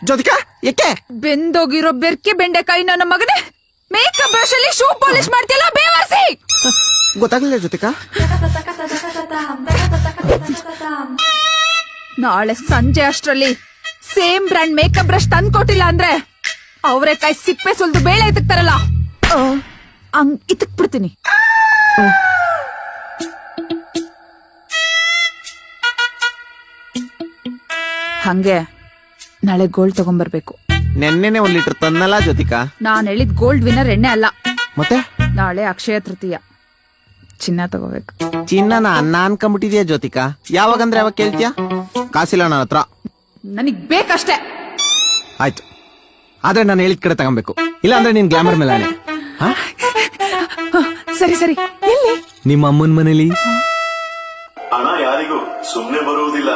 ಜ್ಯೋತಿಕಾ ಏಕೆ ಬೆಂದೋಗಿರೋ ಬೆರ್ಕೆ ಬೆಂಡೆಕಾಯಿ ನನ್ನ ಮಗನೇ, ಮೇಕಪ್ ಬ್ರಷ್ ಅಲ್ಲಿ ಶೂ ಪಾಲಿಶ್ ಮಾಡ್ತಿಲ್ಲ ಬೇವರ್ಸಿ. ಗೊತ್ತಾಗ್ಲಿಲ್ಲ ಜ್ಯೋತಿಕಾ. ನಾಳೆ ಸಂಜೆ ಅಷ್ಟ್ರಲ್ಲಿ ಸೇಮ್ ಬ್ರ್ಯಾಂಡ್ ಮೇಕಪ್ ಬ್ರಷ್ ತಂದ್ ಕೊಟ್ಟಿಲ್ಲ ಅಂದ್ರೆ ಅವರೆಕಾಯಿ ಸಿಪ್ಪೆ ಸುಲ್ದು ಬೇಳೆ ಇತ್ತಕ್ತಾರಲ್ಲ ಹಂಗ್ ಇತ್ತಕ್ ಬಿಡ್ತೀನಿ. ಹಂಗೆ ನಾಳೆ ಗೋಲ್ಡ್ ತಗೊಂಡ್ಬರ್ಬೇಕು. ನೆನ್ನೆನೆ 1 ಲೀಟರ್ ತಂದಲ್ಲ ಜ್ಯೋತಿಕಾ. ನಾನ್ ಹೇಳಿದ್ ಗೋಲ್ಡ್ ವಿನ್ನರ್ ಎಣ್ಣೆ ಅಲ್ಲ. ಮತ್ತೆ ನಾಳೆ ಅಕ್ಷಯ ತೃತೀಯ, ಚಿನ್ನ ತಗೋಬೇಕು. ಚಿನ್ನನ ಅನ್ನ ಅನ್ಕೊಂಡ್ಬಿಟ್ಟಿದ್ಯಾ ಜ್ಯೋತಿಕಾ. ಯಾವಾಗಂದ್ರೆ ಯಾವಾಗ ಕೇಳ್ತೀಯಾ? ಕಾಸಿಲ್ಲ ನನ್ನ ಹತ್ರ. ನನಗ್ ಬೇಕಷ್ಟೇ. ಆಯ್ತು, ಆದ್ರೆ ನಾನು ಹೇಳಿದ ಕಡೆ ತಗೊಬೇಕು, ಇಲ್ಲ ಅಂದ್ರೆ ನೀನ್ ಗ್ಲಾಮರ್ ಮೇಲೆ ಆಣೆ. ಸರಿ ಸರಿ. ಎಲ್ಲಿ? ನಿಮ್ಮ ಅಮ್ಮನ ಮನೇಲಿ. ಹಣ ಯಾರಿಗೂ ಸುಮ್ನೆ ಬರುವುದಿಲ್ಲ.